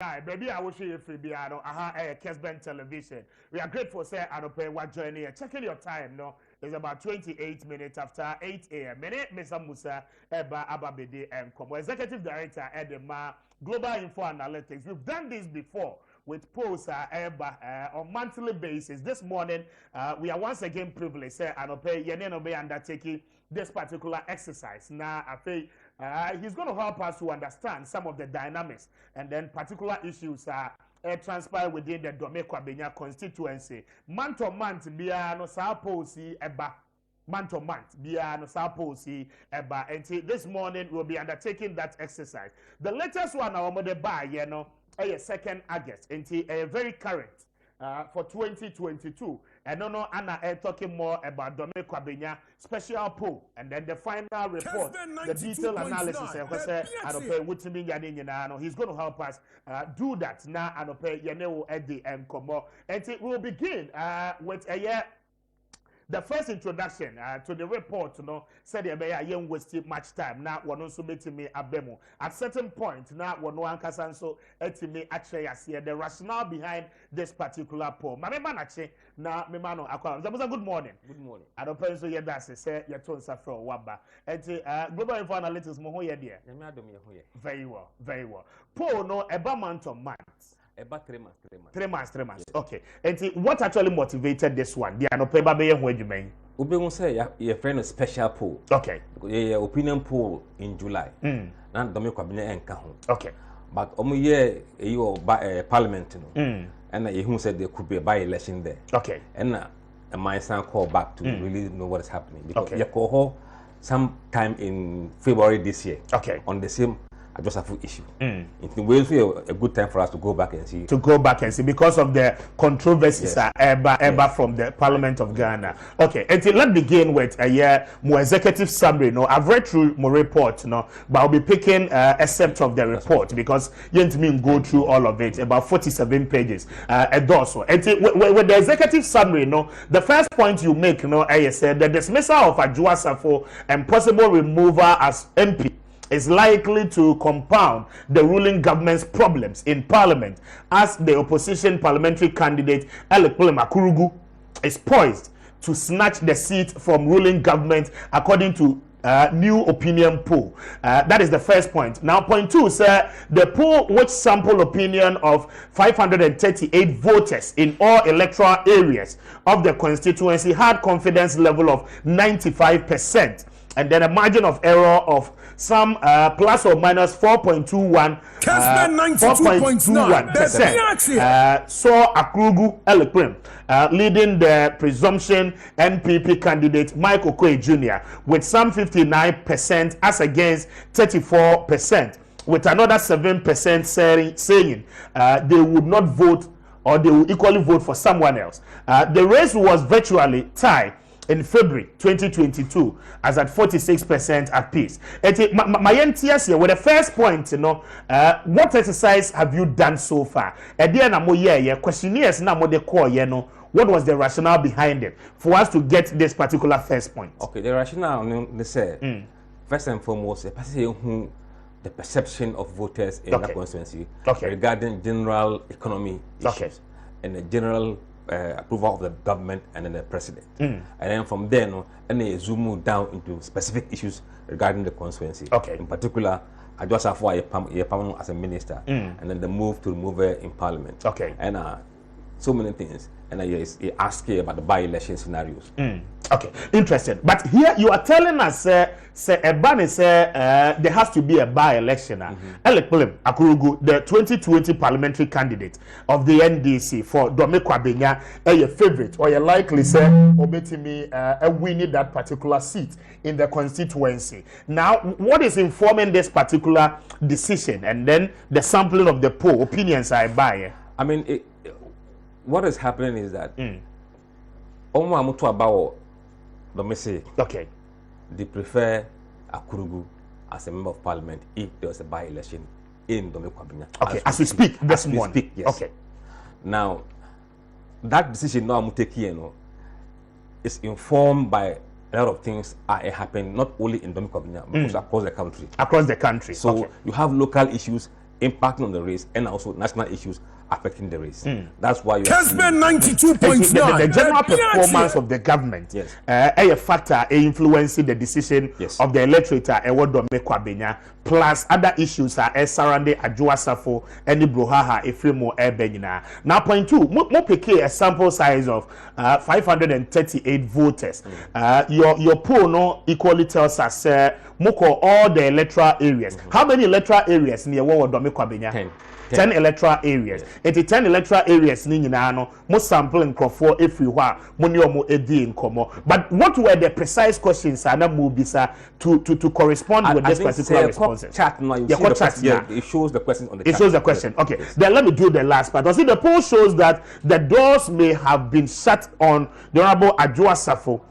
Hi, baby, I wish you a free piano. Kessben television. We are grateful, sir, and pay what journey. Checking your time, no? It's about 28 minutes after 8 a.m. Minute, Mr. Musa, Eba Ababede, and Como Executive Director, Edema, Global Info Analytics. We've done this before with polls on monthly basis. This morning, we are once again privileged, sir, and pay Yenenobe undertaking this particular exercise. Now, I think he's going to help us to understand some of the dynamics and then particular issues transpire within the Dome Kwabanya constituency. Month to month, no saposi eba. Month to month, no saposi eba. And this morning we'll be undertaking that exercise. The latest one, our mother by, 2nd August, and very current. For 2022, and no, Anna talking more about Dome Kwabanya special poll, and then the final report, the detailed analysis. He's going to help us do that now. And at the end, and it will begin with a year. The first introduction to the report, said I ain't wasting much time. Now, one also meeting me abemo. At certain point, now one no ankasan so etime actually the rationale behind this particular poll. Mame manache na me mano akwa. Good morning. Good morning. I don't pense so yedase say your tone suffer waba. Enti Global Info Analytics mo ho ye de. Very well, very well. Poll no eba month on month. About 3 months. 3 months. Yes. Okay. And what actually motivated this one? The anope be when you mean? Ube say your friend a special poll. Okay. Your opinion poll in July. Now Dome Kwabanya enka ho. Okay. But year you parliament and he said there could be a by-election there. Okay. And a my son called back to really know what is happening because you call sometime in February this year. Okay. On the same just a full issue. It will be a good time for us to go back and see. Because of the controversies from the Parliament of Ghana. Okay, and let's begin with a more executive summary. No, I've read through my report, but I'll be picking excerpt of the report because you need to go through all of it, about 47 pages. And also, and with the executive summary, the first point you make, I said the dismissal of Adwoa Safo and possible removal as MP is likely to compound the ruling government's problems in parliament as the opposition parliamentary candidate Elikplim Akurugu is poised to snatch the seat from ruling government according to new opinion poll. That is the first point. Now, point two, sir, the poll which sample opinion of 538 voters in all electoral areas of the constituency had confidence level of 95%. And then a margin of error of some plus or minus 4.21%. Saw Akurugu Elikplim leading the presumption NPP candidate Mike Okoye Jr. with some 59% as against 34%, with another 7% saying they would not vote or they will equally vote for someone else. The race was virtually tied in February 2022 as at 46% at peace. My NTS here with the first point, what exercise have you done so far? Questionnaires now what they call, what was the rationale behind it for us to get this particular first point? Okay, the rationale they say first and foremost, the perception of voters in the constituency regarding general economy issues and the general approval of the government and then the president. And then from there, and they zoom down into specific issues regarding the constituency. In particular, I just have as a minister, and then the move to remove her in parliament. And so many things. And I ask you about the by-election scenarios. Okay, interesting. But here you are telling us, there has to be a by-election. Elikplim Akurugu, the 2020 parliamentary candidate of the NDC for Dome Kwabanya, your favorite, or you likely say, obetimi winning that particular seat in the constituency. Now, what is informing this particular decision, and then the sampling of the poll opinions I buy? I mean, what is happening is that they prefer Akurugu as a member of parliament if there was a by-election in Dome Kwabanya. As we speak this morning. Yes. Now, that decision now I'm taking is informed by a lot of things are happening not only in Dome Kwabanya but also across the country. Across the country. So you have local issues impacting on the race and also national issues affecting the race. That's why you Kessben 92.9. The general performance of the government, yes, a factor influencing the decision of the electorate Dome Kwabanya, plus other issues surrounding Adwoa Safo and the Brohaha Efremo Ebenina. Now, point two, mo pick a sample size of 538 voters. Your poll no equally tells us moko all the electoral areas. How many electoral areas near Dome Kwabanya? 10 electoral areas. It is 10 electoral areas ni nyina no mo sample nkrofo everywhere mo ne omo edi nkomo. But what were the precise questions ana mo bisa to correspond with this particular responses? Chat now, it shows the questions on the chat. It shows the question. Okay. Then let me do the last part. See, the poll shows that the doors may have been shut on the Honorable Adwoa Safo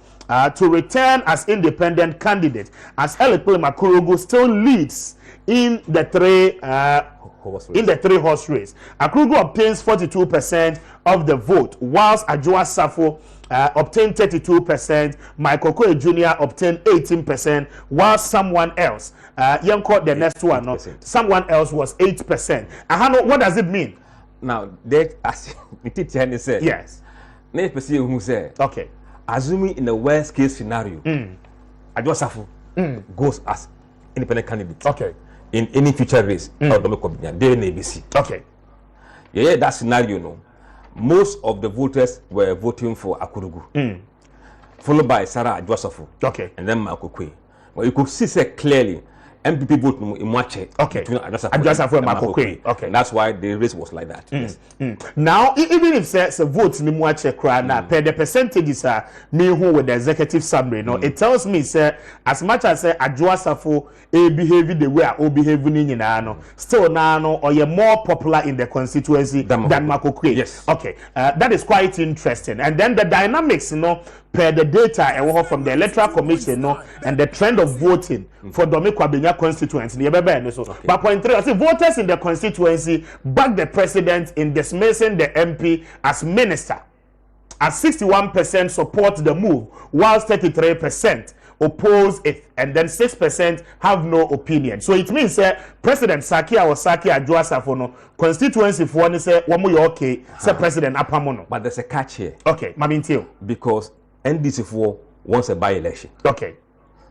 to return as independent candidate, as Elikplim Akurugu still leads in the three horse race. Akurugu obtains 42% of the vote, whilst Adwoa Safo obtained 32%, Michael Koe Jr. obtained 18%, while someone else, the next one, no, someone else was 8%. What does it mean? Now, they, as Titiani said, yes. Who said, okay, assuming in the worst case scenario, Adwoa Safo goes as independent candidate. Okay. In any future race, or Dome Kwabanya, they NDC. Okay. Yeah, that scenario, no. Most of the voters were voting for Akurugu, followed by Sarah Adwoa Safo. Okay. And then Michael Koe. Well, you could see clearly MPP vote in Mwache. Okay. Adwoa Safo and Michael Koe. Okay. And that's why the race was like that. Yes. Now, even if the votes in Mwache krana, per the percentages are me who with the executive summary, no, it tells me, sir, as much as Adwoa Safo behave the way I behave in no, still now, or you're more popular in the constituency than Michael Koe. Yes. Okay. That is quite interesting. And then the dynamics, you know, per the data from the Electoral Commission, no, and the trend of voting for Dome Kwabanya constituency. But point three, I say voters in the constituency back the president in dismissing the MP as minister. As 61% support the move, whilst 33% oppose it, and then 6% have no opinion. So it means President Adwoa Safo no constituency for one say okay, say President Apamono. But there's a catch here. Okay, Mamintio. Because NDC for wants a by-election. Okay.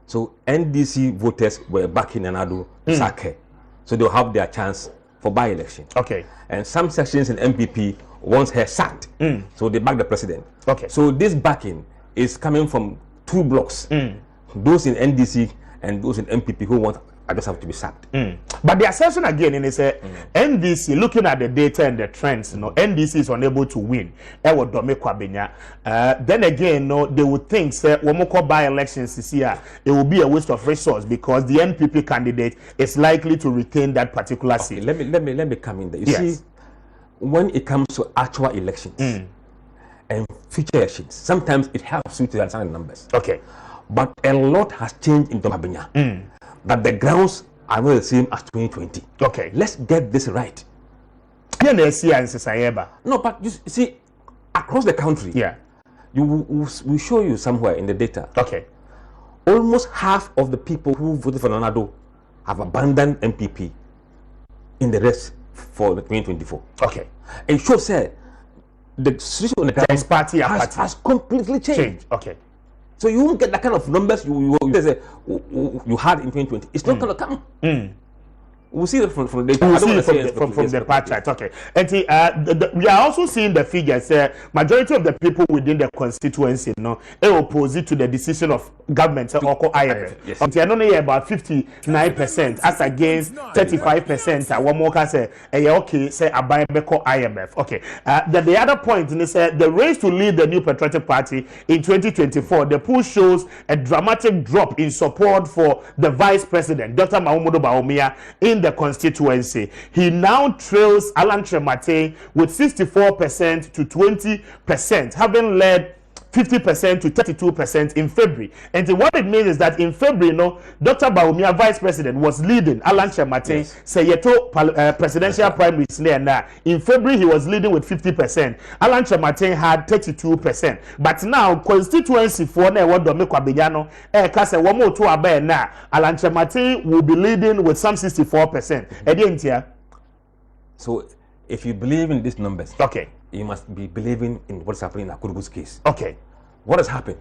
So NDC voters were backing Anadu Sake. So they'll have their chance for by-election. Okay. And some sections in MPP wants her sacked. So they back the president. Okay. So this backing is coming from two blocks. Those in NDC and those in MPP who want Adwoa Safo to be sacked. But the assertion again is NDC, looking at the data and the trends, you know, NDC is unable to win. Dome Kwabanya. Then again, no, they would think when we by elections this year, it will be a waste of resource because the NPP candidate is likely to retain that particular seat. Let me come in there. You see, when it comes to actual elections and future elections, sometimes it helps you to understand the numbers. Okay. But a lot has changed in Dome Kwabanya. But the grounds are not the same as 2020. Okay. Let's get this right. No, but you see, across the country, we show you somewhere in the data. Okay. Almost half of the people who voted for Nanado have abandoned MPP in the rest for the 2024. Okay. And it shows the situation on the ground has completely changed. Okay. So you won't get that kind of numbers you had in 2020. It's not going to come. We'll see it from the data. We'll see it from the part chart. Okay. And we are also seeing the figures. Majority of the people within the constituency, oppose to the decision of government or IMF. Yes. I don't know about 59% as against 35%. One more can say, okay, say IMF. Okay. The other point is the race to lead the New Patriotic Party in 2024. The poll shows a dramatic drop in support for the Vice President, Dr. Mahmoud Bawumia, in the constituency. He now trails Alan Tremate with 64% to 20%, having led 50% to 32% in February. And what it means is that in February, Dr. Bawumia, Vice President, was leading Alan Tremate, Seyeto presidential primaries. In February, he was leading with 50%. Alan Tremate had 32%. But now, constituency for Dome Kwabanya, Alan Tremate will be leading with some 64%. So if you believe in these numbers, okay, you must be believing in what's happening in Akurugu's case. Okay. What has happened?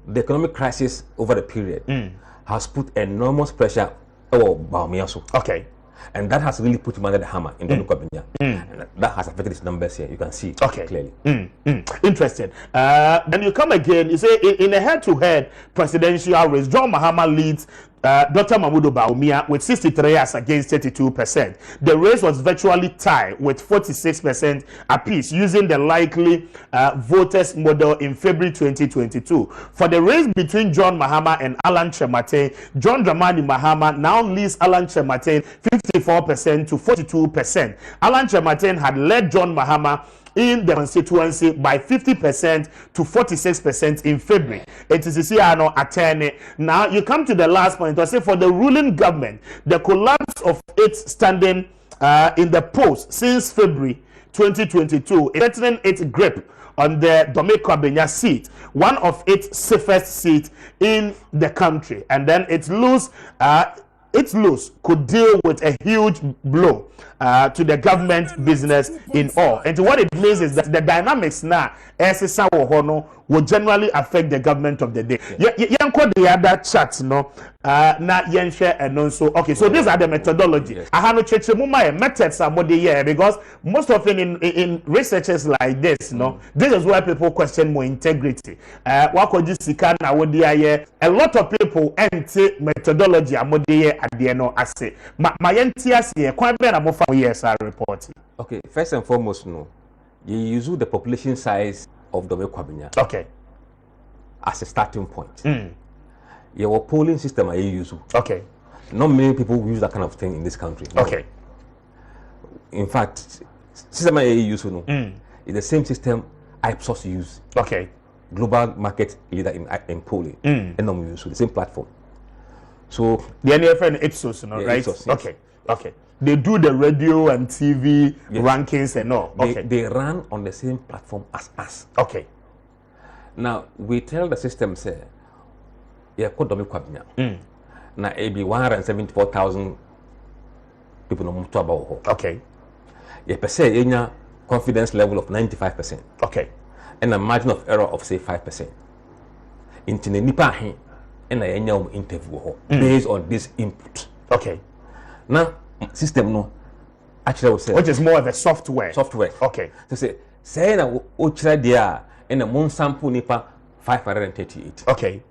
The economic crisis over the period has put enormous pressure on Baumiaso. Okay. And that has really put him under the hammer in Dome Kwabanya. And that has affected his numbers here. You can see it clearly. Interesting. Then you come again, you say in a head-to-head presidential race, John Mahama leads Dr. Mahmoud Bawumia with 63 as against 32%. The race was virtually tied with 46% apiece using the likely voters model in February 2022. For the race between John Mahama and Alan Kyerematen, John Dramani Mahama now leads Alan Kyerematen 54% to 42%. Alan Kyerematen had led John Mahama in the constituency by 50% to 46% in February. It is a attorney. Now you come to the last point. I say for the ruling government, the collapse of its standing in the polls since February 2022 is threatening its grip on the Dome Kwabanya seat, one of its safest seats in the country, and then its loss could deal with a huge blow to the government business in all. And what it means is that the dynamics now will generally affect the government of the day. The other charts, no, and also okay. So these are the methodology. I have no check methods are more here because most often in researches like this, no, this is where people question more integrity. What could you see? A lot of people anti methodology are more there at the end of say. My NTS here, quite better more for years are reporting. Okay, first and foremost, no, you use the population size of Dome Kwabanya. Okay. As a starting point. Your polling system are use. Okay. Not many people use that kind of thing in this country. No. Okay. In fact, system I use is the same system Ipsos use. Okay. Global market leader in polling. And use the same platform. So the NFN and Ipsos, no, right? Ipsos, yes. Okay. Okay. They do the radio and TV rankings and all. Okay. They run on the same platform as us. Okay. Now we tell the system say, yeah, code Dome Kwabanya. Now it be 174,000 people no much about. Okay. Yeah, per se, any confidence level of 95%. Okay. And a margin of error of say 5%. Into the nipa hin, and a interview based on this input. Okay. Now system no actually will say, which is more of a software. Okay. So say na ochira dia and a moon sample nipa 538. Okay.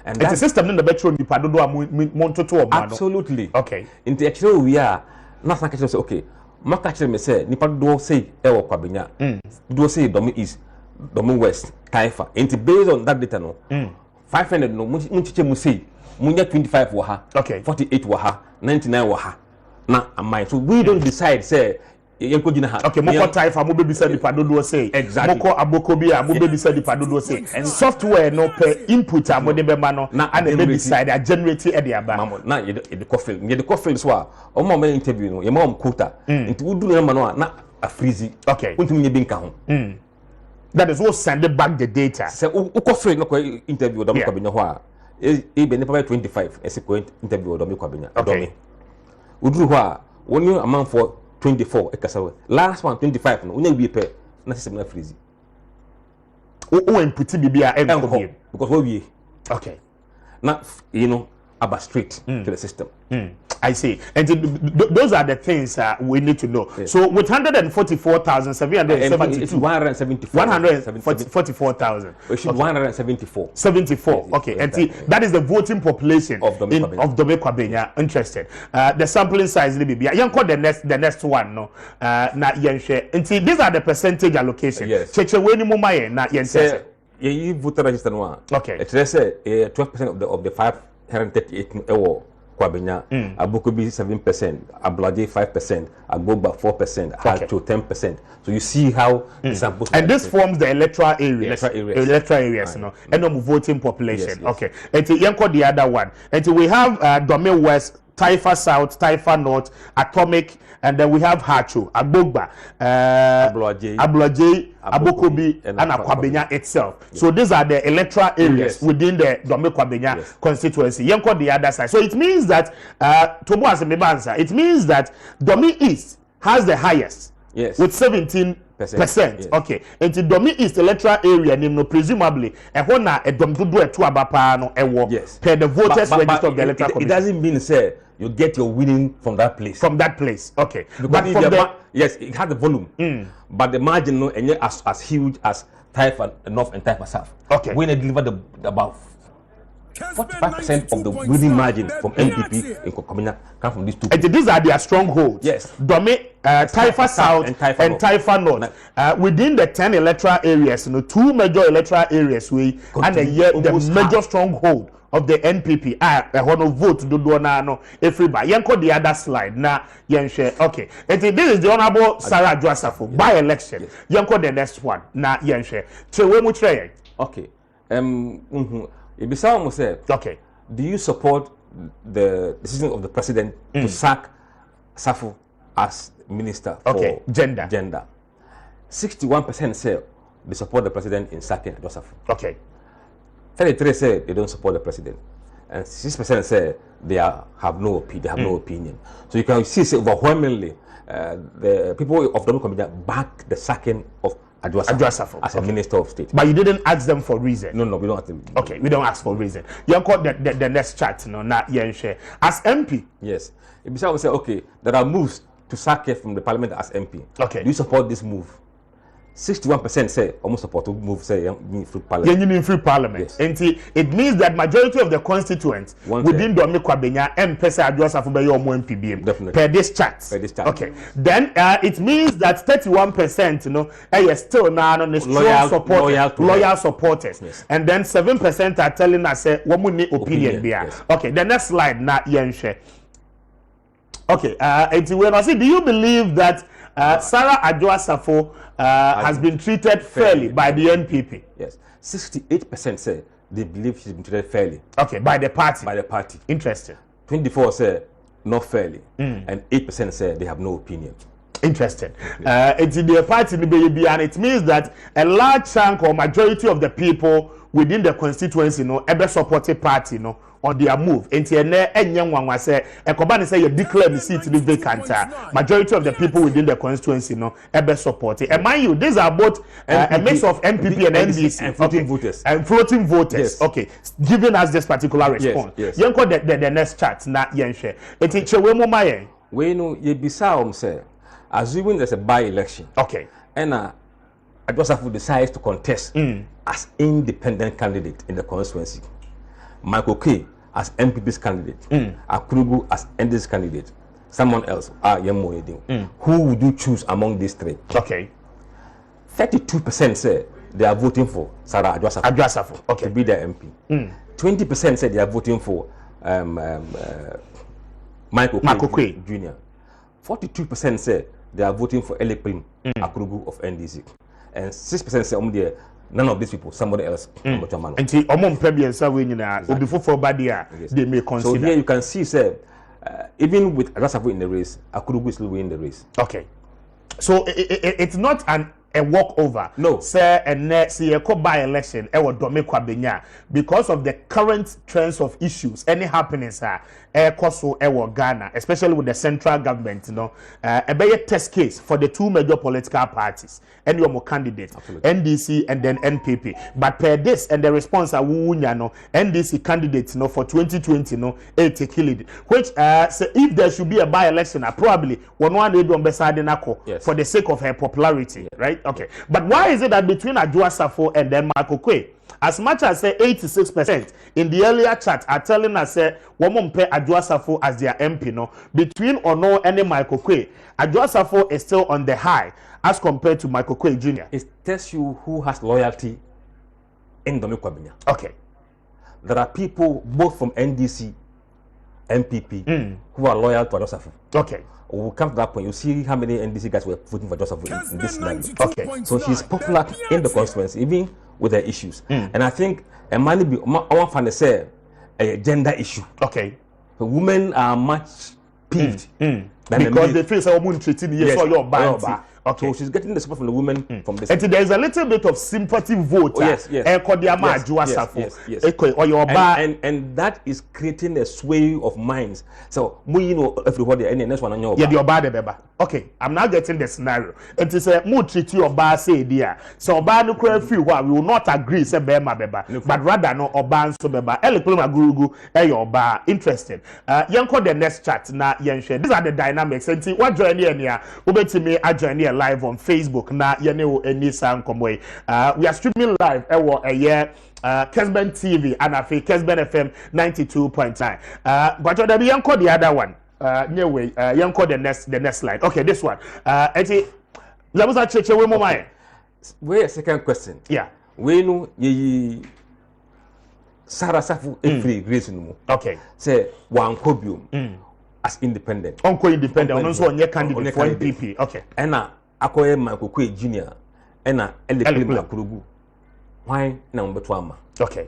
And it's a system in the metro nipa do monto. Absolutely. Okay. In the actual we are not like say okay. Maka me say nipa do say ewo Kwabanya. Do say Dome East, Dome West, Taifa. And based on that data no. 500 no munchiche mu say munya 25 wa ha. Okay. 48 wa ha, 99 wa ha. Now, so we don't decide, say, okay, moko Taifa, mo baby said the padodo say. Exactly. Moko Abokobia, mo baby said the padodo say. And software no per input, mo de mano, and the baby side, I generate at the aba. Now, you the coffee, you the coffee is what, or more interview, your mom quota, and would do mano, not a freezy. Okay. That is what send back the data. So, coffee no interview, Dome Kwabanya, even 25 as a point interview, Dome Kwabanya. Okay. Udruwa when you amount for 24 ekasawe last one 25 no unya bi pe na system na freeze o input bibia enko because we okay now you know about straight to the system. I see. And those are the things we need to know. Yes. So with 144,772, 144,000. We should 174. 74. Yes, okay. And see, that is the voting population of Dome Kwabanya. Interested. The sampling size will be. You call the next one, no. Na yenshare. And see, these are the percentage allocation. Yes. Cheche weni mumaye na yenshare. You voter register one. Okay. It's say 12% of the 538 ewo. Kwabanya, Abokobi 7%, Ablaje 5%, Agboba 4%, Hacho 10%. So you see how the samples. And this forms the electoral areas. Electoral areas, right. No. And the voting population. Yes. Okay. And the other one. And we have Dome West, Taifa South, Taifa North, Atomic, and then we have Hacho, Agbogba, Ablaje, Abokobi, and Kwabanya itself. Yes. So these are the electoral areas within the Dome Kwabanya constituency. Yanko the other side. So it means that it means that Dome East has the highest. Yes. With 17%. Yes. Okay. And the Dome East electoral area, no, presumably, a hona a Dome Dudu a Tuabapa no a war. Yes. Per the voters register of the electoral commission. It doesn't mean say you get your winning from that place. From that place. Okay. But yes, it has the volume. But the margin no as huge as Taifa North and Taifa South. Okay. When they deliver the above 45% of the winning margin from NPP in Kwabanya come from these two. And these are their strongholds. Yes. Dome, Taifa South and Taifa North. Within the 10 electoral areas, 2 major electoral areas, and the major stronghold of the NPP. I want to vote do no everybody. Yanko the other slide na yenshare. Okay. And this is the Honorable Sarah Adwoasafo by election. Yanko the next one na yenshare. Trewe mu treye. Okay. Ibisa almost said, okay. Do you support the decision of the president to sack Safo as minister for gender? 61% say they support the president in sacking Adwoasafo. Okay. 33% say they don't support the president, and 6% say they have no opinion. So you can see overwhelmingly the people of Dome Kwabanya back the sacking of Adwoasafo as a minister of state. But you didn't ask them for reason. No, we don't ask them. Okay, we don't ask for reason. You got the next chat, not share. As MP. Yes. If you say, okay, there are moves to sack her from the parliament as MP. Okay. Do you support this move? 61% say almost support to move say free parliament. In free parliament. Yes. And it means that majority of the constituents within Dome Kwabanya Pesa Adwoasafo be your MPBM. Definitely. Per this chat. Okay. Then it means that 31% still now loyal supporters. Yes. And then 7% are telling us say woman opinion there. Yes. Okay, the next slide na yenshare. Okay, do you believe that Sarah Adwoasafo has been treated fairly by the NPP? Yes. 68% say they believe she's been treated fairly. Okay, by the party. By the party. Interesting. 24% say not fairly, and 8% say they have no opinion. Interesting. It's in the party, and it means that a large chunk or majority of the people within the constituency, ever supported party, on their move. And say you declare the seat to be vacant. Majority of the people within the constituency, ever supported. And mind you, these are both a mix of NPP and NDC and floating voters. And floating voters. Yes. Okay, giving us this particular response. Yes. Yanko the next chat na yenshare. Eti chewe mo maye. We know ye bisa say, assuming there's a by-election. Okay. And Adwoasafo decides to contest as independent candidate in the constituency. Michael K as MPP's candidate, Akurugu as NDC's candidate, someone else, who would you choose among these three? Okay. 32% say they are voting for Sarah Adwoasafo. Okay. To be their MP. 20% say they are voting for Michael K Jr. 42% say they are voting for Elikplim, Akurugu of NDC. And 6% say none of these people, somebody else. And before they may consider. So here you can see, say, even with Adwoasafo in the race, Akurugu is still winning the race. Okay. So it's not a walkover. No. Say a by-election Dome Kwabanya because of the current trends of issues, any happenings Ghana, especially with the central government, a better test case for the two major political parties and your candidate, NDC and then NPP. But per this and the response NDC candidates for 2020 which say if there should be a by-election, probably for the sake of her popularity, right? Okay. But why is it that between Adwoasafo and then Michael K, as much as say 86% in the earlier chat are telling us say woman pay Adwoasafo as their MP, between Ono and Michael K, Adwoasafo is still on the high as compared to Michael K Jr. It tells you who has loyalty in Dome Kwabanya. Okay. There are people both from NDC, MPP, who are loyal to Adwoasafo. Okay. We'll come to that point. You see how many NDC guys were voting for Adwoasafo in this land. Okay. So she's popular in the constituency, even with her issues. And I think a money be one fan say a gender issue. Okay. The women are much peeved because they face a woman treating yes or your band. Okay. So she's getting the support from the women from this. And there is a little bit of sympathy vote. Yes. And that is creating a sway of minds. So we everybody and the next one on your okay, I'm now getting the scenario. It is a mood treat your bar say dear. So Oba no cry free we will not agree say bema beba, but rather no Oba so beba. Elikplim Akurugu your bar interested. Yanko the next chat na yenhwe. These are the dynamics. And what join here ubetimi a join here live on Facebook na yene eni san komwe. We are streaming live a year Kessben TV and afi Kessben FM 92.9. But there be yanko the other one. Anyway, yanko the next slide. Okay, this one. Eti labuza cheche we mo mai. Wait a second question. Yeah. We know ye Sarah Safu every reason mo. Okay. Say one kobium as independent. Onko independent. Onso onye candidate for NDP. Okay. Ena akoye Makokwe Junior. Ena Elikplim Akurugu. Why na mbeto ama? Okay.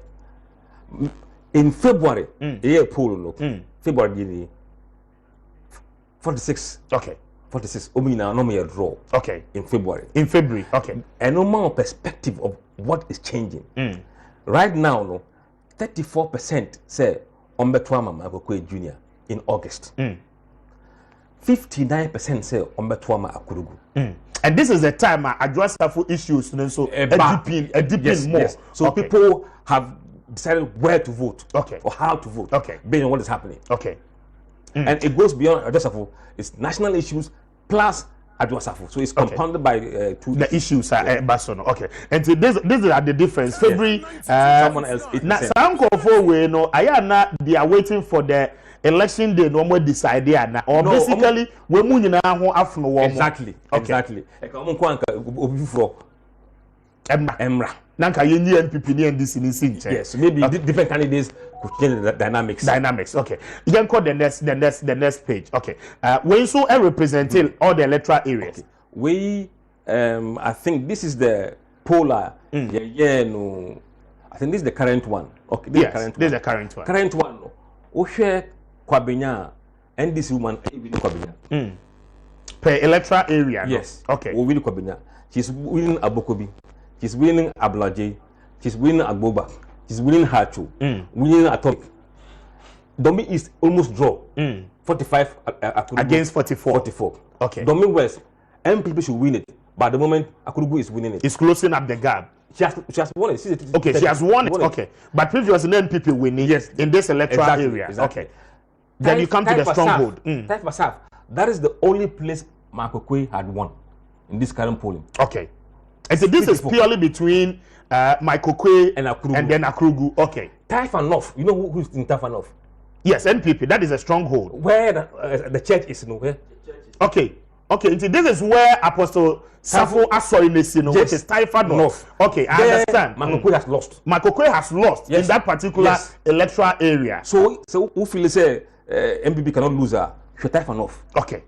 In February, year poll no. February 46. Okay. 46. Omina no me draw. Okay. In February. In February. Okay. A normal perspective of what is changing. Right now, no, 34% say Ombetwama Makokwe Junior in August. 59% say Ombetwama Akurugu. And this is the time address issues so a deep more. Yes. So people have decided where to vote. Okay. Or how to vote. Okay. Based on what is happening. Okay. And it goes beyond Adwasafu. It's national issues plus Adwasafu. So it's compounded by two the issues are Basono. Okay. And so this are the difference. February someone else. Some for we no ayana they are waiting for the election day no more decide na or no, basically we mu nyina ho afno wo. Exactly. Okay. Exactly. Eka ko anka obi fro emra. Nanka yenyi NPP ni NDC ni sinche. Yes, maybe different candidates could change the dynamics. Okay. You can call the next page. Okay. When so representing all the electoral areas. Okay. We I think this is the polar. No. I think this is the current one. Okay, this is the current one. Current one. No. Oshe Kwabanya NDC woman Kwabanya. Per electoral area. Yes. No? Okay. We will Kwabanya. She's winning Abokobi. She's winning Ablaje. She's winning Agboba. She's winning Hachu. Winning Atomic. Domi is almost draw. 45 against 44. 44. Okay. Domi West, MPP should win it. But at the moment, Akurugu is winning it. It's closing up the gap. She has won it. Okay, she has won it. Okay. But previously, MPP winning in this electoral area. Exactly. Okay. Then you come to the stronghold. That is the only place Makokwe had won in this current polling. Okay. And so this is purely between Makokwe and then Akurugu. Okay. Taifa North. You know who's in Taifa North? Yes, NPP. That is a stronghold. Where the church is, where? Okay. Okay. So this is where Apostle Safo Asoinesi, which is Taifa North. Okay, I understand. Makokwe has lost. Makokwe has lost in that particular electoral area. So who feel say MPP cannot lose Taifa North? Okay.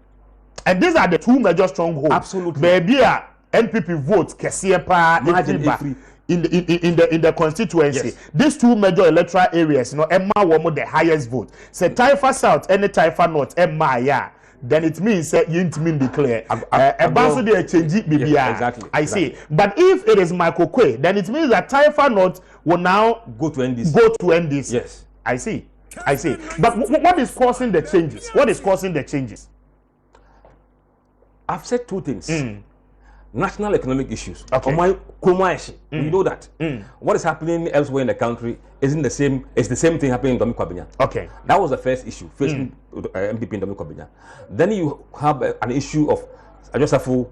And these are the two major strongholds. Absolutely. Baby, NPP votes Kesiepa in the constituency. Yes. These two major electoral areas, Emma Womo the highest vote. Say Taifa South and Taifa North, Emma ya. Then it means that you mean declare. Exactly. I see. But if it is Makokwe, then it means that Taifa North will now go to NDC. Yes. I see. But what is causing the changes? I've said two things. National economic issues. Okay. We know that. What is happening elsewhere in the country isn't the same. It's the same thing happening in Dome Kwabanya. Okay. That was the first issue facing MPP in Dome Kwabanya. Then you have an issue of Adwasafu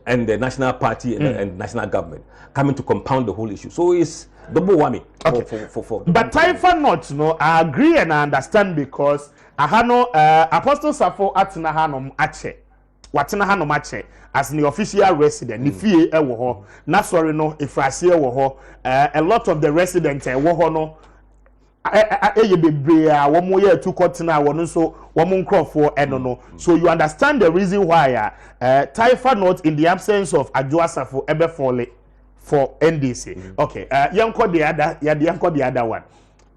and the National Party and national government coming to compound the whole issue. So it's double whammy. Okay. For but Taifa North, I agree and I understand because Apostle Safo Atina Hanom Ache. Watina Hanom Ache. As the official resident, the fee ewo na sorry no ifrase ewo a lot of the residents ewo no bebre a womo ye tu kotena wono so womo nkrofo eno no. So you understand the reason why Taifa North in the absence of Adwasafu ebe for NDC. Okay, yanko the other one.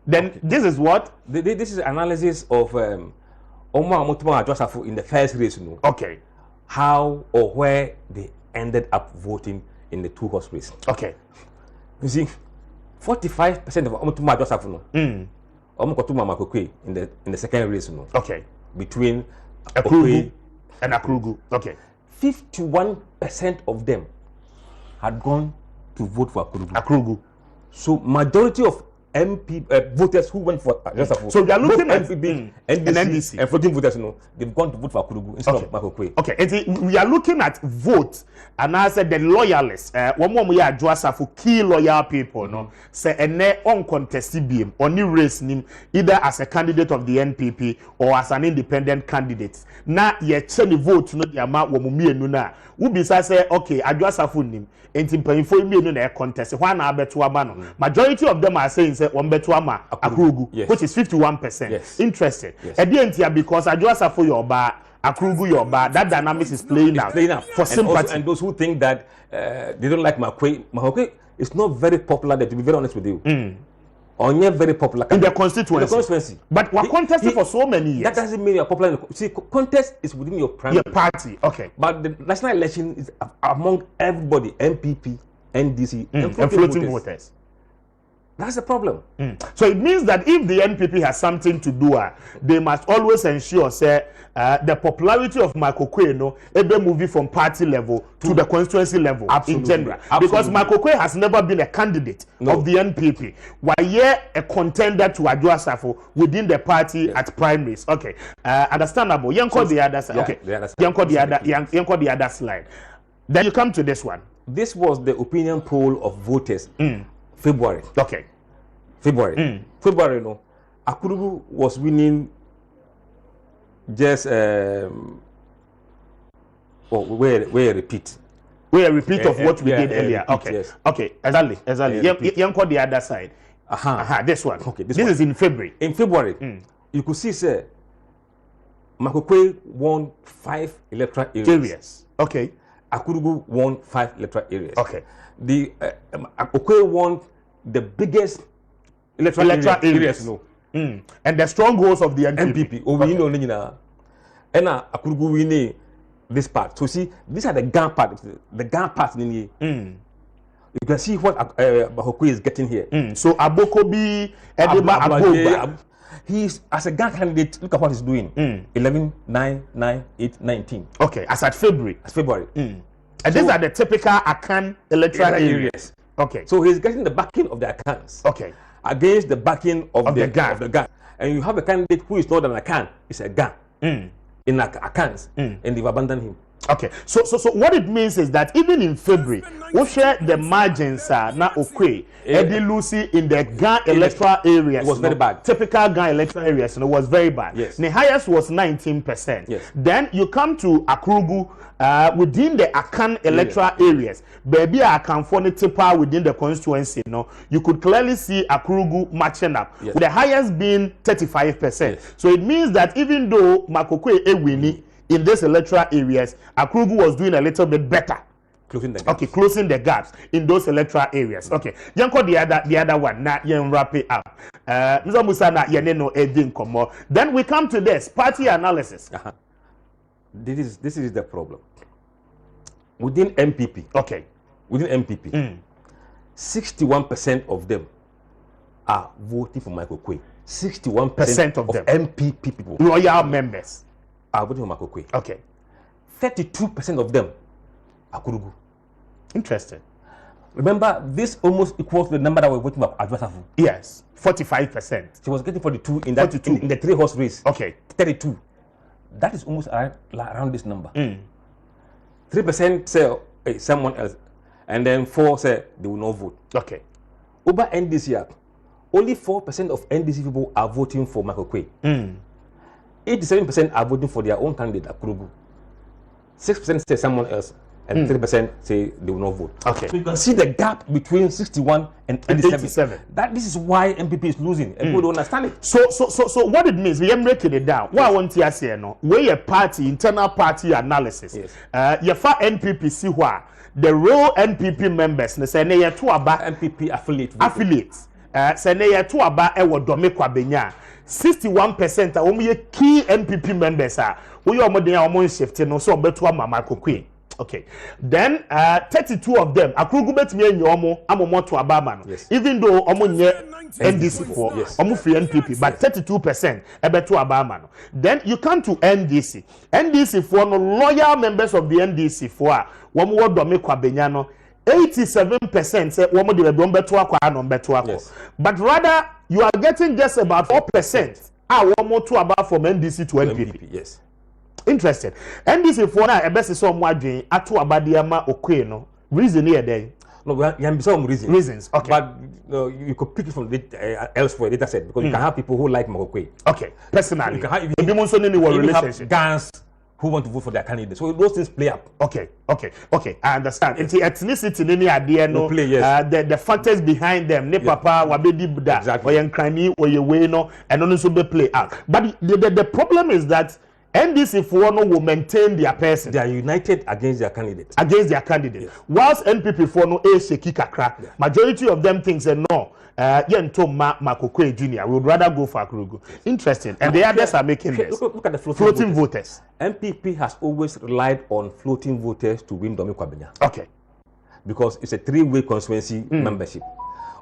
Then this is what this is analysis of Adwasafu in the first race. Okay. how or where they ended up voting in the two-horse race. Okay. You see, 45% of Omutuma Josafuno, Omukotuma Makokwe in the second race, no. Okay. Between Akurugu and Akurugu. Okay. 51% of them had gone to vote for Akurugu. Akurugu. So majority of MP voters who went for so we are looking at NDC, NDC and 14 voters, they've gone to vote for Akurugu instead of Makokwe. Okay, and we are looking at vote, and I said the loyalists. One more we are for key loyal people, no. Say and uncontested beam or new race name either as a candidate of the NPP or as an independent candidate. Now ye change vote no the amount womumi nuna. Who be say okay, Adwasafu nim. Enti mpanyinfo mi enu na contest. Why na beto ama no? Majority of them are saying say one beto ama Akurugu, yes. which is 51%. Yes. Interested. Yes. Because Adwasafu your bar. Akurugu your bar, that dynamics is playing out for sympathy. Also, and those who think that they don't like Makokwe is not very popular, to be very honest with you. Only very popular in the constituency. But we're contesting for so many years. That doesn't mean you're popular. See, contest is within your primary party. Okay. But the national election is among everybody, MPP, NDC, and floating voters. That's the problem. So it means that if the NPP has something to do, they must always ensure say the popularity of Makokwe ebe moving from party level to the constituency level in general. Because Makokwe has never been a candidate of the NPP. Why a contender to Adwasafu within the party at primaries. Okay, understandable. Yanko the other side. Okay, yanko the other slide. Then you come to this one. This was the opinion poll of voters. February. Okay. February, no. Akurugu was winning just where a repeat. Where a repeat of what we did earlier. Repeat, okay. Yes. Okay. Exactly. You call the other side. This one. Okay. This is in February. In February, you could see, sir, Makokwe won 5 electoral areas. Okay. Akurugu won 5 electoral areas. Okay. The Makokwe won the biggest electoral areas. No. And the strongholds of the NPP. And Akurugu winning this part. So see, these are the gun part. The gun part in here. You can see what Makokwe is getting here. So Abokobi, Edeba Aboba. He's as a gun candidate. Look at what he's doing. 11, 9, 9, 8, 19. Okay, as at February. And so, these are the typical Akan electoral areas. Okay. So he's getting the backing of the Akans. Okay. Against the backing of the gun. And you have a candidate who is not an Akan, it's a gun. In Akans. And they've abandoned him. Okay. So what it means is that even in February, we share the margins na okay. Eddie Lucy in the Ghana electoral areas. It was very bad. Typical Ghana electoral areas, it was very bad. Yes. The highest was 19%. Yes. Then you come to Akurugu within the Akan electoral areas. Baby Akan for the tipper within the constituency, you could clearly see Akurugu matching up. Yes. With the highest being 35%. Yes. So it means that even though Makokwe winning in these electoral areas, Akurugu was doing a little bit better. Closing the gaps. Okay, closing the gaps in those electoral areas. Okay, yanko the other one. Now you wrap it up. Mr. Musa na yeneno edin komo. Then we come to this party analysis. This is the problem. Within MPP. Okay. Within MPP, 61% of them are voting for Makokwe. 61% of them. MPP people. Loyal members are voting for Makokwe. Okay. 32% of them are Akurugu. Interesting. Remember, this almost equals the number that we're voting for Adwasafu. Yes, 45%. She was getting 42 in that 42. In the 3-horse race. Okay. 32. That is almost around this number. 3% say someone else, and then 4 say they will not vote. Okay. Over NDC, only 4% of NDC people are voting for Makokwe. 87% are voting for their own candidate, Akurugu. 6% say someone else, and 3% say they will not vote. Okay. So you can see the gap between 61 and 87. This is why MPP is losing, and people don't understand it. So what it means, we are breaking it down. What I want to say, where a party, internal party analysis. Yes. Your NPP see why the real NPP members, they say they are two about MPP affiliates. se ne ye to aba e wo Dome Kwabanya 61% a omo ye key NPP members a wo ye omo den a omo shift no so obeto ama Makokwe. Okay. Then 32 of them Akurugu betimi enye omo amomo to abama no. Even though omo nye NDC for omo free NPP but 32% ebeto abama no. Then you come to NDC. NDC for no loyal members of the NDC for womo wo Dome Kwabanya no 87% say womo de beto akwa no beto akwa. But rather you are getting just about 4% womo to about from NDC to NPP. Yes. Interested. NDC for now, a best is some wadjin, atu abadiama okwe no. Reason here then. No, we have some reasons. Reasons, okay. But you could pick it from elsewhere, data set, because you can have people who like Makokwe. Okay, personally. You can have, relationship. Gangs who want to vote for their candidate. So those things play up. Okay. I understand. It's ethnicity any idea no play, yes. The factors behind them. Ne papa wabedi buda. Exactly. Or yankrani or ye no and also be play out. But the problem is that NDC for no will maintain their person. They are united against their candidate. Yes. Whilst NPP for no a sheki kakra. Yeah. Majority of them think say no. Yento Makokwe Jr. We would rather go for Akurugu. Interesting. And the others are making this. Look at the floating voters. NPP has always relied on floating voters to win Dome Kwabanya. Okay. Because it's a three-way constituency membership.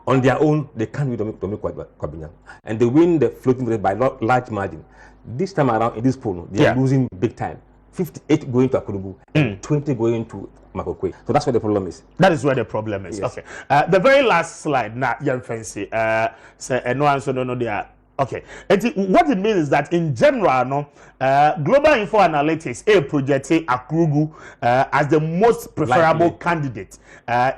On their own, they can't win Dome Kwabanya. And they win the floating voters by large margin. This time around in this poll, they are losing big time. 58 going to Akurugu and 20 going to Makokwe. So that's what the problem is. That is where the problem is. Yes. Okay. The very last slide now, young fancy. Say no answer no there. Okay. What it means is that in general, no, Global Info Analytics projected Akurugu as the most preferable candidate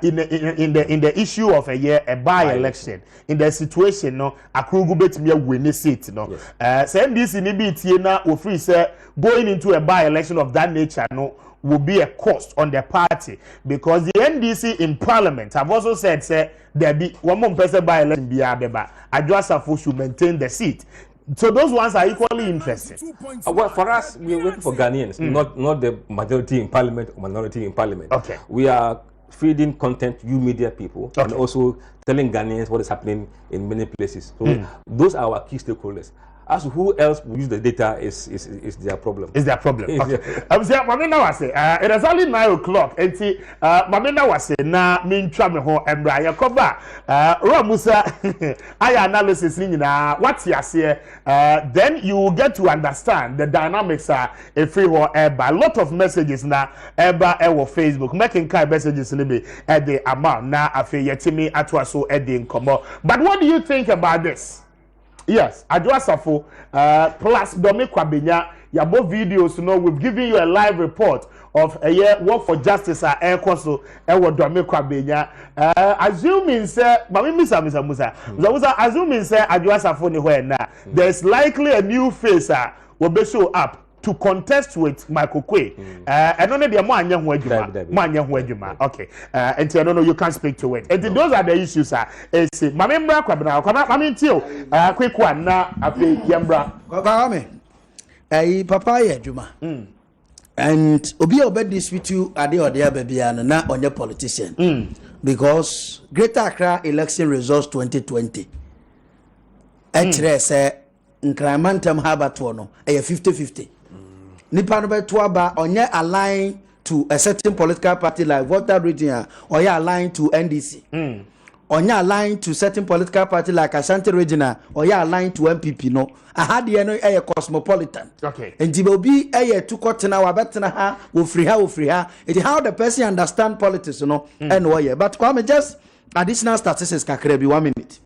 in the issue of a by-election. In the situation, no, Akurugu bet me a winning seat, no. Saying this in EBT or free say going into a by-election of that nature, no, will be a cost on the party because the NDC in Parliament have also said, say there be one more person by election be abeba. Adjusafo should maintain the seat. So those ones are equally interesting. Well, for us, we are working for Ghanaians, not the majority in Parliament or minority in Parliament. Okay. We are feeding content, you media people, and also telling Ghanaians what is happening in many places. So those are our key stakeholders. As who else will use the data is their problem. Is their problem. Okay. I'm saying, Mamina was say, it is only 9 o'clock. And see, Mamina was say, na min travel home and Brian Koba. Romusa, I analysis in what's your say. Then you will get to understand the dynamics are a free or by a lot of messages now, eba ewo Facebook, making kind messages maybe at the amount now. Afe yetimi atwaso edin komo. But what do you think about this? Yes, Adwasafo plus Dome Kwabanya, your both videos, you know, we've given you a live report of a year work for justice at Air Council and what Dome Kwabanya. Assuming, sir, but we miss Musa. Assuming, sir, Adwasafo ni na, there's likely a new face will be show up to contest with Makokwe. And only the man young Wejuma. Okay. And I don't know, you can't speak to it. And those are the issues, sir. It's Mamembra Kwabana, I mean, till quick one now, after Yambra. Papa Juma. And Obi obey this with you at the other baby and not on your politician. Because Greater Accra election results 2020. Actually, say, incrementum habatuano, a 50-50. Nipa no beto aba onye aligned to a certain political party like Volta Region or ya aligned to NDC. Onye aligned to certain political party like Ashanti Regional or ya aligned to MPP no. Aha de no a cosmopolitan. Okay. And Jibobi to kotena wa betena ha wo free ha. It is how the person understand politics no and why. But kwame just additional statistics kakra bi 1 minute.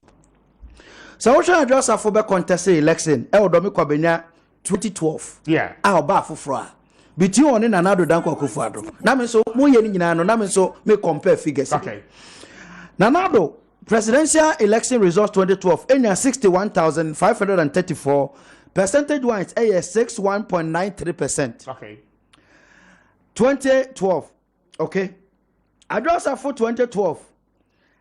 So we should address a for contest election Dome Kwabanya 2012. Yeah. Ba fufra. Between one and another Danko Kufuado. Namen so mo ye ni nyina no namen so me compare figures. Okay. Nanado presidential election results 2012 enya 61,534 percentage wise 61.93%. Okay. 2012. Okay. Address for 2012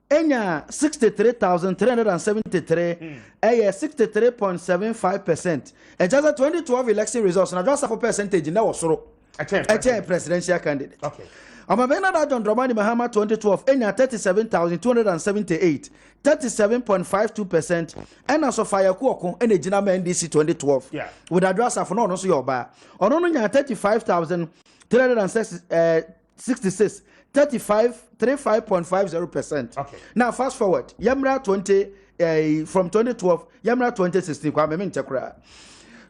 enya 63,373 63.75%. And just 2012 election results and address for percentage na wasoro a presidential candidate. Okay. Amabena John Dramani Mahama 2012 enya 37,278 37.52%, and as of fire kuoko ene jinama NDC 2012 with address of no so yoba ono no nya 35,366 35.50%. Okay. Now fast forward Yamra 20 from 2012 Yamra 2016 kwa me nchekura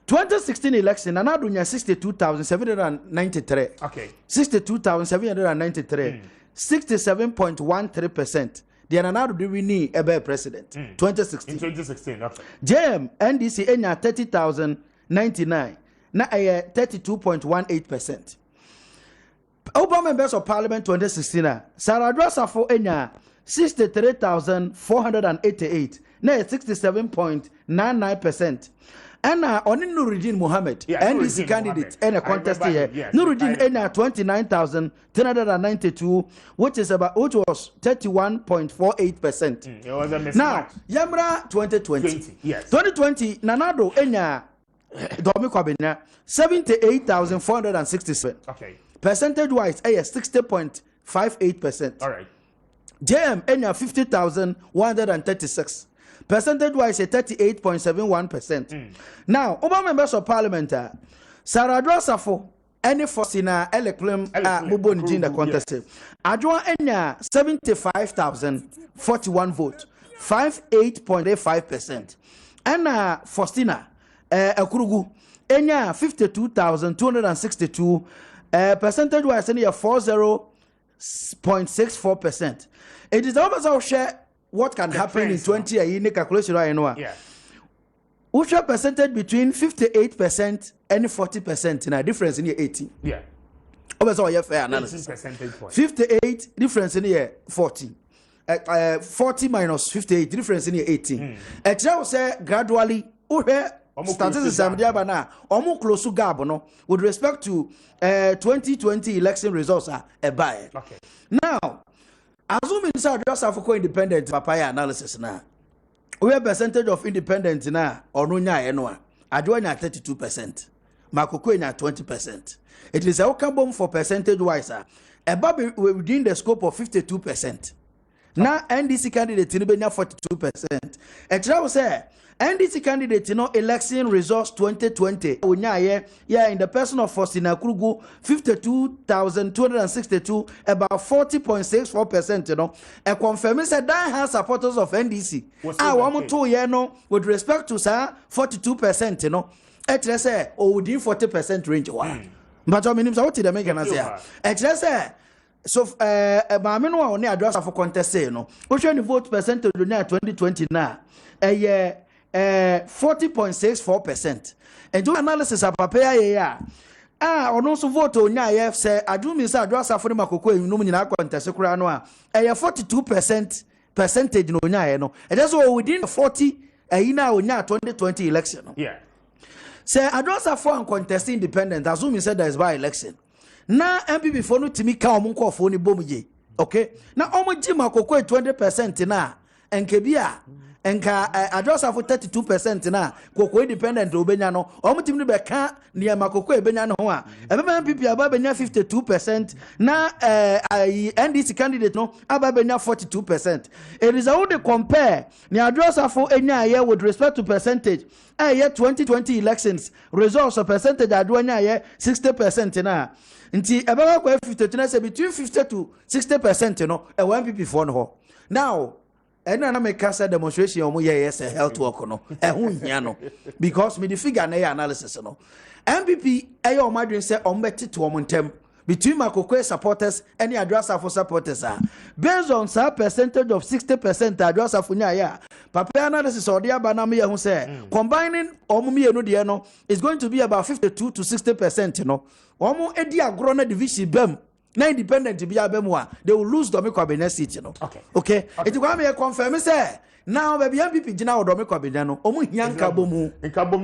2016 election anadunya 62,793. Okay. 62,793. 67.13%. The anadu di winning ebe president. 2016. In 2016, okay. JM NDC enya 30,099. Na 32.18%. Oba members of parliament 2016 Saradwa Safo enya 63,488. Na 67.99%. And only Nuruddin Mohammed, NDC candidate, and a contest here. Nuruddin Ena 29,392, which was 31.48%. It was a mismatch. Now, Yamra 2020. Yes. 2020, Nanado Ena Dome Kwabanya 78,467. Okay. Percentage wise, 60.58%. All right. JM Ena 50,136. Percentage wise, 38.71%. Now, Oba members of parliament, Saradwa Safo, any force in Elikplim, Mubon in the contest. Adwa Enya 75,041 votes, 58.85%. And Faustina, Akurugu, Enya 52,262, percentage wise, 40.64%. It is almost our share. What can happen in 20 years? In calculation, I know. Yeah. Which percentage between 58% and 40% in a difference in year 18? Yeah. Always all your fair analysis. 58 difference in year 40. 40 minus 58 difference in year 18. A child say gradually, statistics na almost close to gap no with respect to 2020 election results are a buy. Okay. Now, assuming so just Africa independent papaya analysis now. We have percentage of independent now or no nya enwa. Adwonya 32%. Makoko nya 20%. It is a outcome for percentage wise above within the scope of 52%. Now NDC candidate in 42%. A child say NDC candidate, election results 2020. Yeah, in the person of Faustina Akurugu, 52,262, about 40.64%. A confirmation said that has supporters of NDC. With respect to 42%. Actually say, within 40% range. But I mean, what did I make an answer? Actually say. So, Mamino only address for contest, which one vote percentage in 2020 now? 40.64%. And do analysis of papaya. On also vote on ya say I do miss address for the Makoko in Numina contest. 42% percentage no nya no. And that's all within 40 now 2020 election. Yeah. Say address for contest independent. Assume said there is by election. Na MPP for no timi ka omunko for ni bomuye. Okay? Na omuji Makoko 20% na enkebia enka address for 32% na koko independent obenya no omutim no beka ne Makoko ebenya no ho a MPP aba benya 52% na NDC candidate no aba benya 42%. It is how they compare ne address for enya here with respect to percentage. Year 2020 elections results of percentage adwanya here 60% na nti eba kwa 52 na say between 50 to 60% no e MPP for no ho. Now and na make a demonstration omo yes a health work no no because me the figure na analysis no MPP o madwin say ombeti to omontem between Makoko supporters and the address for supporters based on some percentage of 60% address for nya papa analysis or the abanam ya hu say combining omo me no de no is going to be about 52 to 60%, omo edi agro na division bem na independent be abemwa they will lose Dome Kwabanya seat okay it go me confirm say now baby MPP gina Dome Kwabanya no omu hia nkabom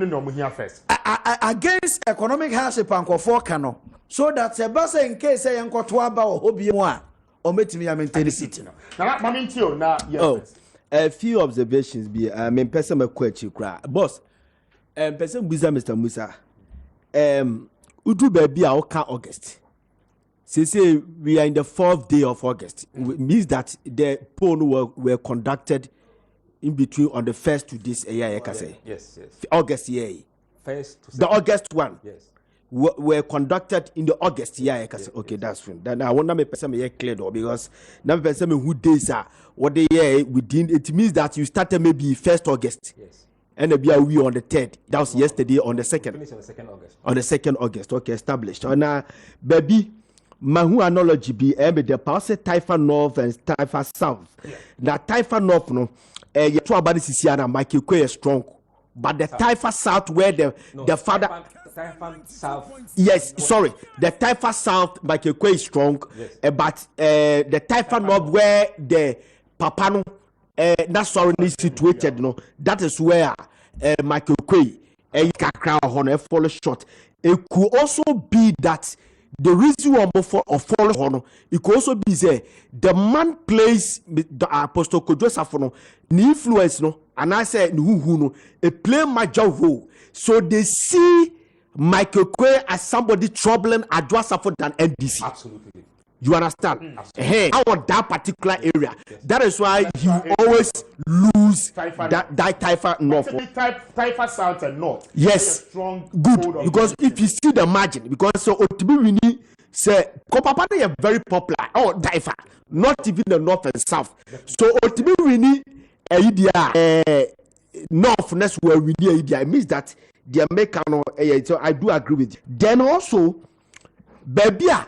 no omu hia first against economic hardship and for kano so that se basa in case say enkoto aba obi mu a ometimi ya maintain seat no na mama ntio na yes a few observations be me person makwachi kra boss person buza Mr. Musa udu baby oka August. Say we are in the 4th day of August. It means that the poll were conducted in between on the 1st to this year. Yes. August year. First to The August one. Yes. Were conducted in the August year. Okay, that's fine. Then I want to make person clear though, because now person who days are what they year within. It means that you started maybe 1st August. Yes. And we on the 3rd. That was yesterday on the 2nd. Finish on the 2nd August. On the 2nd August. Okay, established. Now, baby, mahu analogy be the power Taifa North and Taifa South. Now Taifa North no, you two about this is Michael Kwe is strong, but the Taifa South where the father. Taifa South. Yes, sorry. The Taifa South, Michael Kwe is strong, but the Taifa North where the Papa no, that's sorry is situated. No, that is where Michael Kwe kakra hono follow short. It could also be that the reason why for follow hono, it could also be say the man plays the Apostle Joseph no, the influence no, and I say who no, it play major role. So they see Michael Kwe as somebody troubling Adwa than NDC. Absolutely. You understand? Hey, our that particular area. That is why you always lose that Taifa North. Taifa South and North. Yes. Strong good. Because if you see the margin, because so Otibi we need say Kopapa is very popular. Oh, Taifa. Not even the North and South. So Otibi we need North next where we need it means that the American so I do agree with you. Then also Babia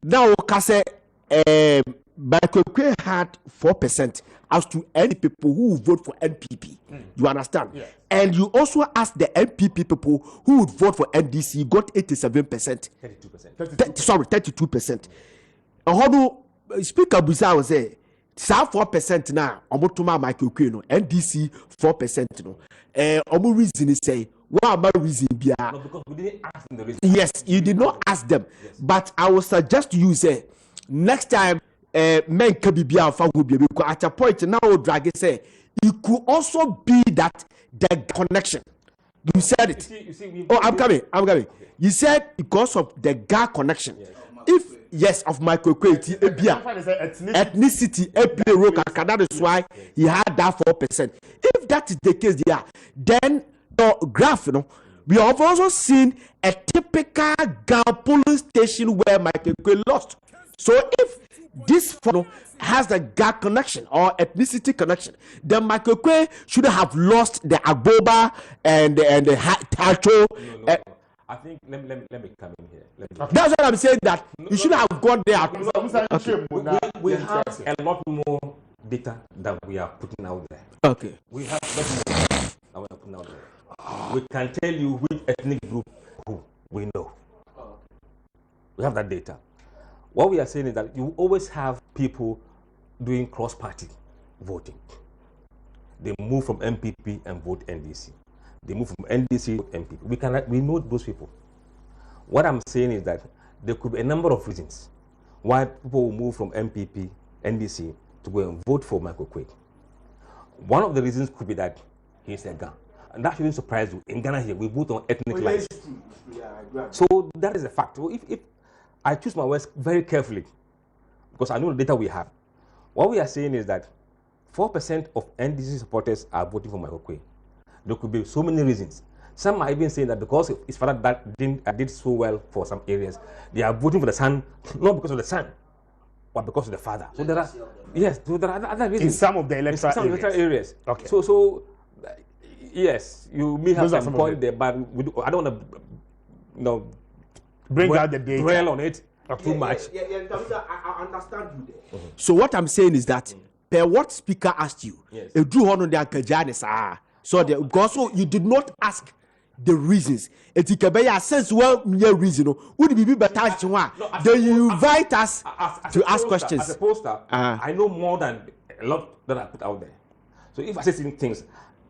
now Kase Bakwe had 4% as to any people who vote for NPP. You understand? Yeah. And you also ask the NPP people who would vote for NDC got 87%. 32%. Sorry, 32%. How do Speaker Busa was say 4% now? Omotuma Michael Kwe no NDC 4% no. Omo reason is say what about reason bia? No, because we didn't ask them the reason. Yes, you did not ask them. Yes. But I would suggest to you say next time men can be because at a point now drag say it could also be that the connection. You said it. You see, I'm coming. Okay. You said because of the GA connection. Yes. If yes, of microequity, ethnicity, that is why he had that 4%. If that is the case, then the graph, we have also seen a typical GA polling station where Michael Kwe lost. So if this photo has a GA connection or ethnicity connection, then Michael Kwe should have lost the Agboba and the Tacho. No. I think let me come in here. That's what I'm saying, that you should have gone there. Okay. We have a lot more data than we are putting out there. Okay. We have a lot more data than we are putting out there. We can tell you which ethnic group who we know. We have that data. What we are saying is that you always have people doing cross-party voting. They move from MPP and vote NDC. They move from NDC to MPP. We know those people. What I'm saying is that there could be a number of reasons why people will move from MPP, NDC to go and vote for Michael Kwe. One of the reasons could be that he's a Ghana. And that shouldn't surprise you. In Ghana here, we vote on ethnic lines. So that is a fact. So if I choose my words very carefully, because I know the data we have, what we are saying is that 4% of NDC supporters are voting for Michael Kwe. There could be so many reasons. Some are even saying that because his father did so well for some areas, they are voting for the son, not because of the son, but because of the father. So there are, yes, so there are other reasons. In some of the electoral areas. Okay. So yes, you may have some point there, but I don't want to, bring out the data. Dwell on it too much. I understand you there. So what I'm saying is that per what speaker asked you, Yes. So because you did not ask the reasons. It can sense reason. Would be better then you invite us to ask questions. As a poster, I know more than a lot that I put out there. So if I say things,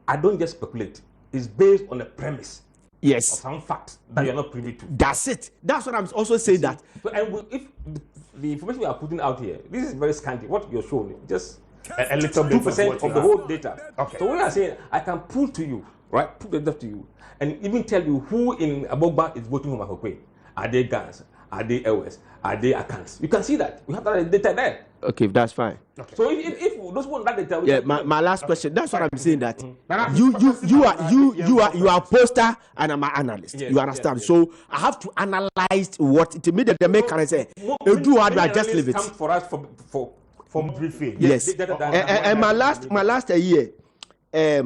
I don't just speculate. It's based on a premise. Yes. Of some facts that you're not privy to. That's it. That's what I'm also saying. That. So, and if the information we are putting out here, this is very scanty. What you're showing, just a little bit 2% of the whole data. Okay. So what I'm saying, I can prove to you, right? Prove the data to you, and even tell you who in Abogba is voting for Michael Kwe. Are they guns? Are they airways? Are they accounts? You can see that. We have that data there. Okay, that's fine. Okay. So if those ones that data, yeah, my last question. That's what I'm saying. That you are a poster and I'm an analyst. Yes, you understand? yes. So I have to analyze what it means. The make and say, do what I just leave it. Come for us for briefing. Yes. And my last year, I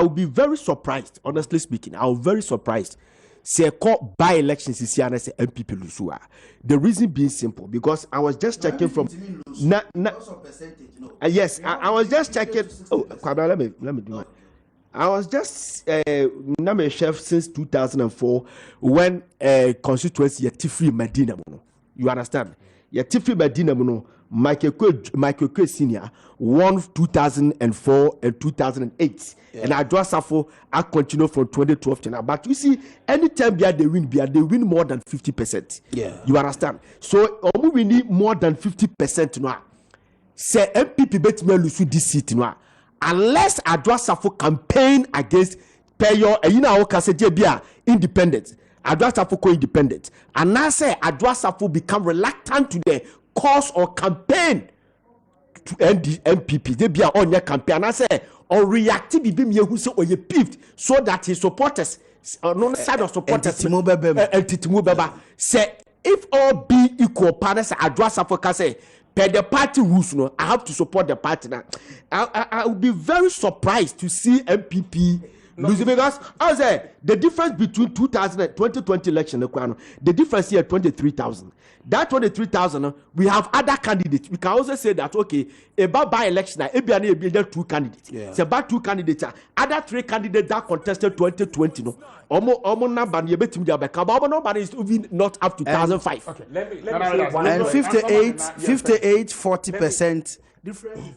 will be very surprised. Honestly speaking, I will be very surprised. Say call by elections is here and say MPP Lusua. The reason being simple because I was just checking from yes, I was just checking. Oh, let me do it. I was just number chef since 2004 when constituency Tifri Medina Mono. You understand? Tifri Medina Mono. Michael K Senior won 2004 and 2008, and Adwa I continue from 2012 to now. But you see, anytime they win more than 50%. Yeah, you understand? So we need more than 50% now. Say MPP bet me lose this seat now, unless Adwa campaign against Payo and you know Kasedia independent. Adwa co-independent, and now say Adwa become reluctant to the cause or campaign to end the MPP. They be on your campaign. And I say, or reactive be me who say, or you peeved so that his supporters, no side of supporters, say, if all be equal partners, address Africa say, per the party rules, no, I have to support the party now. I would be very surprised to see MPP. Because I say the difference between 2000 and 2020 election, the difference here 23,000. That 23,000, we have other candidates. We can also say that okay, about by election, there two candidates. Yeah. It's about two candidates. Other three candidates that contested 2020. No, almost number you bet me nobody is even not up to 2005. Okay, let me say one. And 58, 40% difference.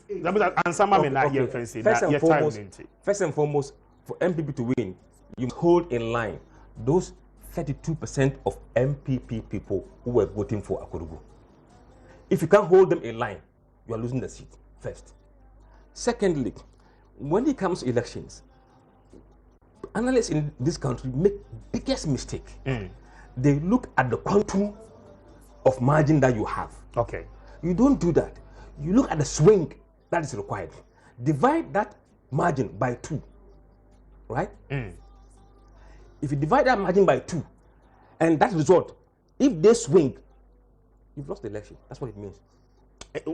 First and foremost, for MPP to win, you hold in line those 32% of MPP people who were voting for Akurugu. If you can't hold them in line, you are losing the seat, first. Secondly, when it comes to elections, analysts in this country make biggest mistake. They look at the quantum of margin that you have. Okay. You don't do that. You look at the swing that is required. Divide that margin by 2. Right? If you divide that margin by 2, and that result, if they swing, you've lost the election. That's what it means.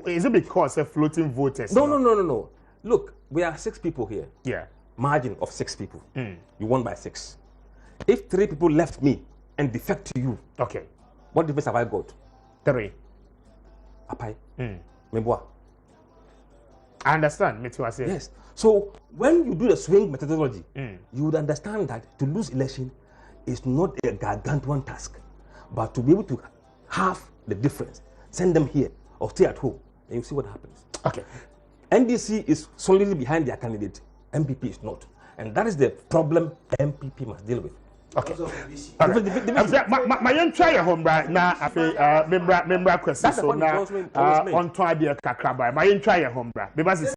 Is it because of floating voters? No. Look, we are 6 people here. Yeah. Margin of 6 people. You won by 6. If 3 people left me and defect to you, okay, what difference have I got? 3. Apai. Meboa. I understand. Yes. So when you do the swing methodology, you would understand that to lose election is not a gargantuan task, but to be able to have the difference, send them here or stay at home, and you see what happens. Okay. NDC is solidly behind their candidate. MPP is not, and that is the problem MPP must deal with. Okay. My young try your home right now. Member question. So now on to idea kakraba. My young try your home right because